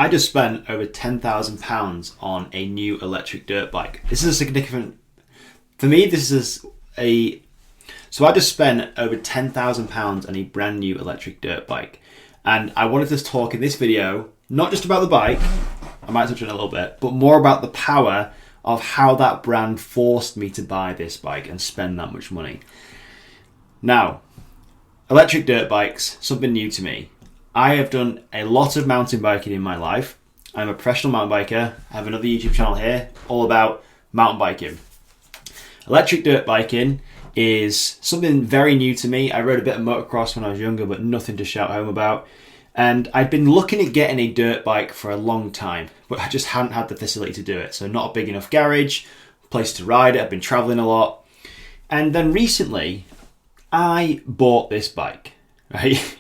I just spent over £10,000 on a new electric dirt bike. This is a significant, for me, so I just spent over £10,000 on a brand new electric dirt bike. And I wanted to talk in this video, not just about the bike, I might touch on it a little bit, but more about the power of how that brand forced me to buy this bike and spend that much money. Now, electric dirt bikes, something new to me. I have done a lot of mountain biking in my life. I'm a professional mountain biker. I have another YouTube channel here all about mountain biking. Electric dirt biking is something very new to me. I rode a bit of motocross when I was younger, but nothing to shout home about. And I'd been looking at getting a dirt bike for a long time, but I just hadn't had the facility to do it. So not a big enough garage, place to ride it. I've been traveling a lot. And then recently, I bought this bike, right?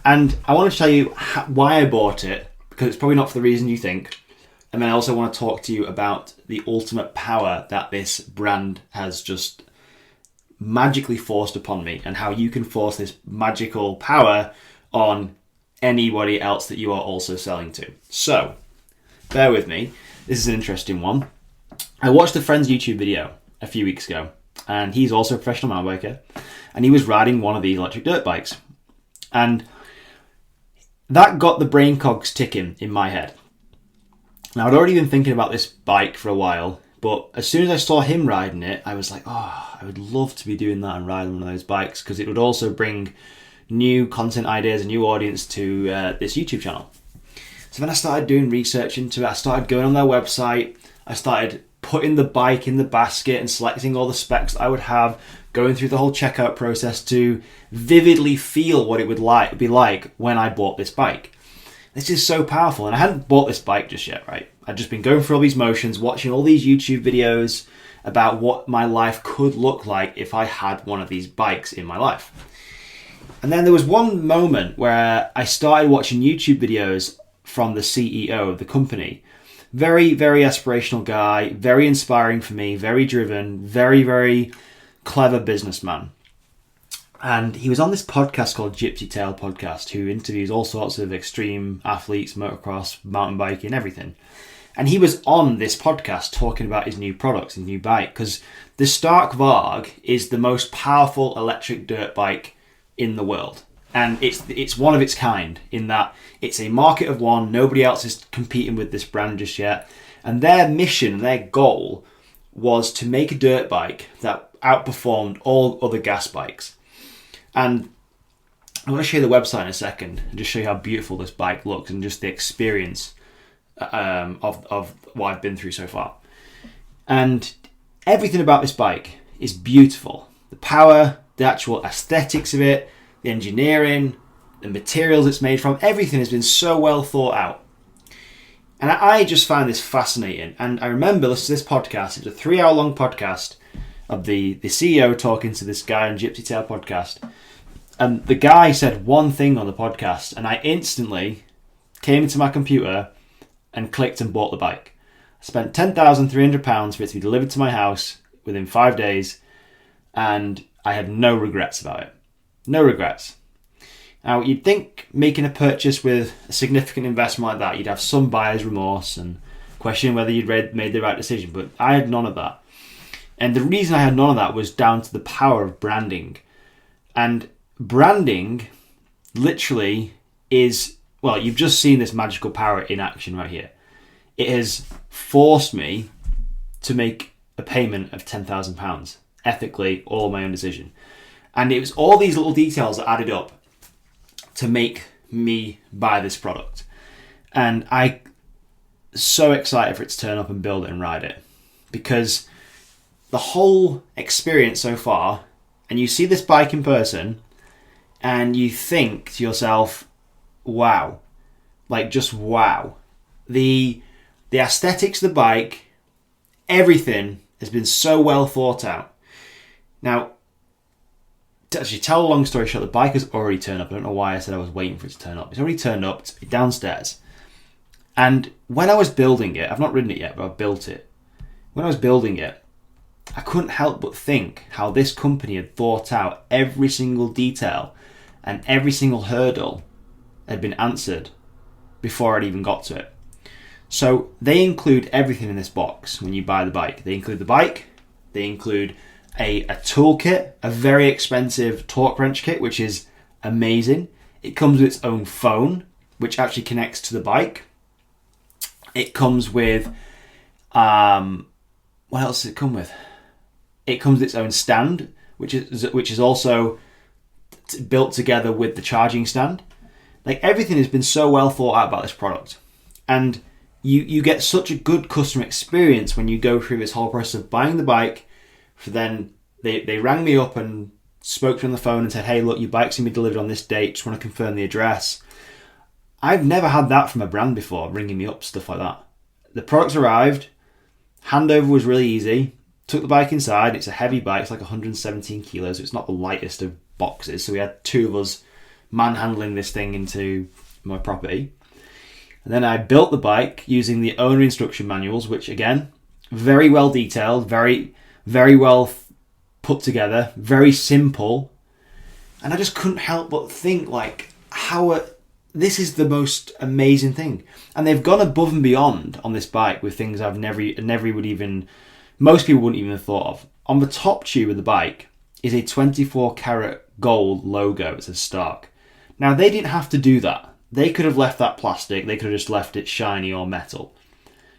And I want to tell you why I bought it, because it's probably not for the reason you think. And then I also want to talk to you about the ultimate power that this brand has just magically forced upon me, and how you can force this magical power on anybody else that you are also selling to. So, bear with me. This is an interesting one. I watched a friend's YouTube video a few weeks ago, and he's also a professional mountain biker, and he was riding one of these electric dirt bikes. And that got the brain cogs ticking in my head. Now, I'd already been thinking about this bike for a while, but as soon as I saw him riding it, I was like, oh, I would love to be doing that and riding one of those bikes, because it would also bring new content ideas, a new audience to this YouTube channel. So then I started doing research into it. I started going on their website. I started putting the bike in the basket and selecting all the specs that I would have, going through the whole checkout process to vividly feel what it would be like when I bought this bike. This is so powerful, and I hadn't bought this bike just yet, right? I'd just been going through all these motions, watching all these YouTube videos about what my life could look like if I had one of these bikes in my life. And then there was one moment where I started watching YouTube videos from the CEO of the company. Very, very aspirational guy, very inspiring for me, very driven, very, very clever businessman. And he was on this podcast called Gypsy Tale Podcast, who interviews all sorts of extreme athletes, motocross, mountain biking, everything. And he was on this podcast talking about his new products, his new bike, because the Stark Varg is the most powerful electric dirt bike in the world. And it's one of its kind in that it's a market of one. Nobody else is competing with this brand just yet. And their mission, their goal was to make a dirt bike that outperformed all other gas bikes. And I want to show you the website in a second and just show you how beautiful this bike looks and just the experience of what I've been through so far. And everything about this bike is beautiful. The power, the actual aesthetics of it, the engineering, the materials it's made from, everything has been so well thought out. And I just found this fascinating. And I remember listening to this podcast. It was a 3-hour long podcast of the CEO talking to this guy on Gypsy Tale Podcast. And the guy said one thing on the podcast, and I instantly came into my computer and clicked and bought the bike. I spent £10,300 for it to be delivered to my house within 5 days, and I had no regrets about it. No regrets. Now, you'd think making a purchase with a significant investment like that, you'd have some buyer's remorse and question whether you'd made the right decision, but I had none of that. And the reason I had none of that was down to the power of branding. And branding literally is, well, you've just seen this magical power in action right here. It has forced me to make a payment of £10,000, ethically, all my own decision. And it was all these little details that added up to make me buy this product. And I'm so excited for it to turn up and build it and ride it. Because the whole experience so far, and you see this bike in person, and you think to yourself, wow. Like, just wow. The aesthetics of the bike, everything has been so well thought out. Now, to actually tell a long story short, the bike has already turned up. I don't know why I said I was waiting for it to turn up. It's already turned up. It's downstairs. And when I was building it, I've not ridden it yet, but I've built it. When I was building it, I couldn't help but think how this company had thought out every single detail and every single hurdle had been answered before I'd even got to it. So they include everything in this box when you buy the bike. They include the bike, they include a toolkit, a very expensive torque wrench kit, which is amazing. It comes with its own phone, which actually connects to the bike. It comes with, what else does it come with? It comes with its own stand, which is also built together with the charging stand. Like, everything has been so well thought out about this product. And you get such a good customer experience when you go through this whole process of buying the bike. For then they rang me up and spoke to me on the phone and said, hey, look, your bike's going to be delivered on this date. Just want to confirm the address. I've never had that from a brand before, ringing me up, stuff like that. The products arrived. Handover was really easy. Took the bike inside. It's a heavy bike. It's like 117 kilos. It's not the lightest of boxes. So we had two of us manhandling this thing into my property. And then I built the bike using the owner instruction manuals, which, again, very well detailed, very, very well put together, very simple. And I just couldn't help but think, like, how this is the most amazing thing. And they've gone above and beyond on this bike with things I've never would even, most people wouldn't even have thought of. On the top tube of the bike is a 24 karat gold logo. It says Stark. Now, they didn't have to do that. They could have left that plastic. They could have just left it shiny or metal.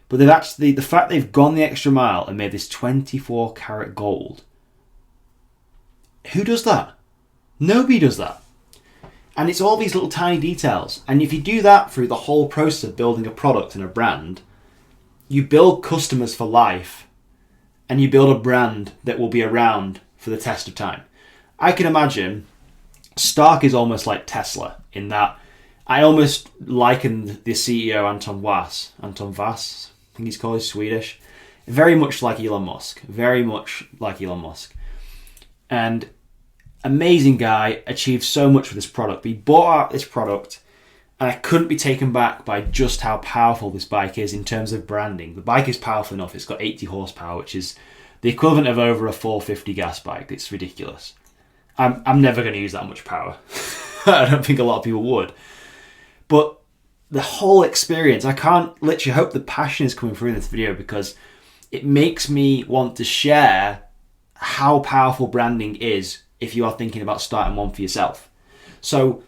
But they've actually, the fact they've gone the extra mile and made this 24 karat gold. Who does that? Nobody does that. And it's all these little tiny details. And if you do that through the whole process of building a product and a brand, you build customers for life, and you build a brand that will be around for the test of time. I can imagine Stark is almost like Tesla in that I almost likened the CEO Anton Vass, I think he's called, he's Swedish, very much like Elon Musk, And amazing guy, achieved so much with this product. He bought out this product, and I couldn't be taken back by just how powerful this bike is in terms of branding. The bike is powerful enough. It's got 80 horsepower, which is the equivalent of over a 450 gas bike. It's ridiculous. I'm never going to use that much power. I don't think a lot of people would. But the whole experience, I can't literally hope the passion is coming through in this video, because it makes me want to share how powerful branding is if you are thinking about starting one for yourself. So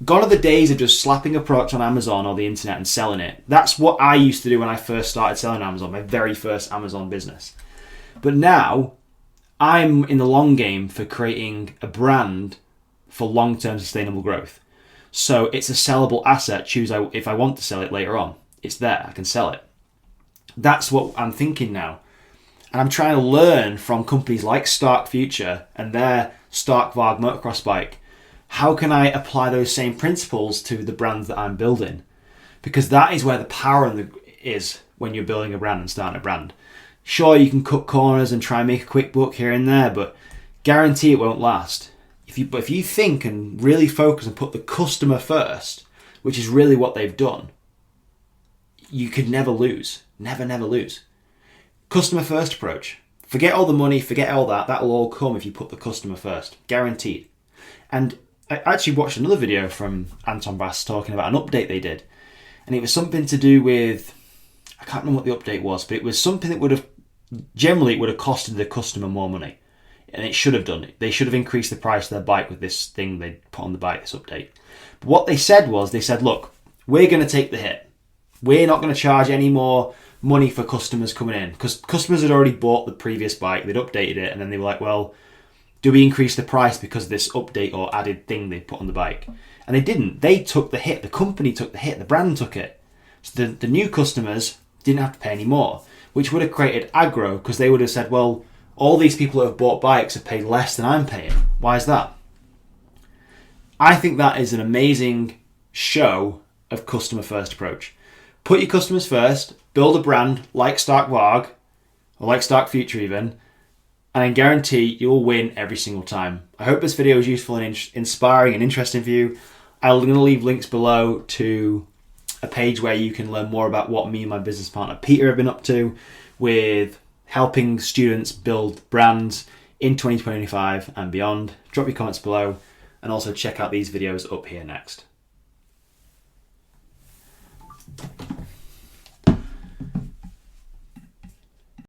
gone are the days of just slapping a product on Amazon or the internet and selling it. That's what I used to do when I first started selling on Amazon, my very first Amazon business. But now I'm in the long game for creating a brand for long-term sustainable growth. So it's a sellable asset. Choose if I want to sell it later on. It's there. I can sell it. That's what I'm thinking now. And I'm trying to learn from companies like Stark Future and their Stark Varg motocross bike. How can I apply those same principles to the brands that I'm building? Because that is where the power is when you're building a brand and starting a brand. Sure, you can cut corners and try and make a quick buck here and there, but guarantee it won't last. If you think and really focus and put the customer first, which is really what they've done, you could never lose. Never lose. Customer first approach. Forget all the money, forget all that. That will all come if you put the customer first. Guaranteed. And I actually watched another video from Anton Vass talking about an update they did. And it was something to do with, I can't remember what the update was, but it was something that would have costed the customer more money. And it should have done it. They should have increased the price of their bike with this thing they put on the bike, this update. But what they said was, look, we're going to take the hit. We're not going to charge any more money for customers coming in. Because customers had already bought the previous bike, they'd updated it, and then they were like, well, do we increase the price because of this update or added thing they put on the bike? And they didn't. They took the hit. The company took the hit. The brand took it. So the new customers didn't have to pay any more, which would have created aggro, because they would have said, well, all these people that have bought bikes have paid less than I'm paying. Why is that? I think that is an amazing show of customer first approach. Put your customers first, build a brand like Stark Varg, or like Stark Future even, and I guarantee you'll win every single time. I hope this video is useful and inspiring and interesting for you. I'm going to leave links below to a page where you can learn more about what me and my business partner Peter have been up to with helping students build brands in 2025 and beyond. Drop your comments below, and also check out these videos up here next.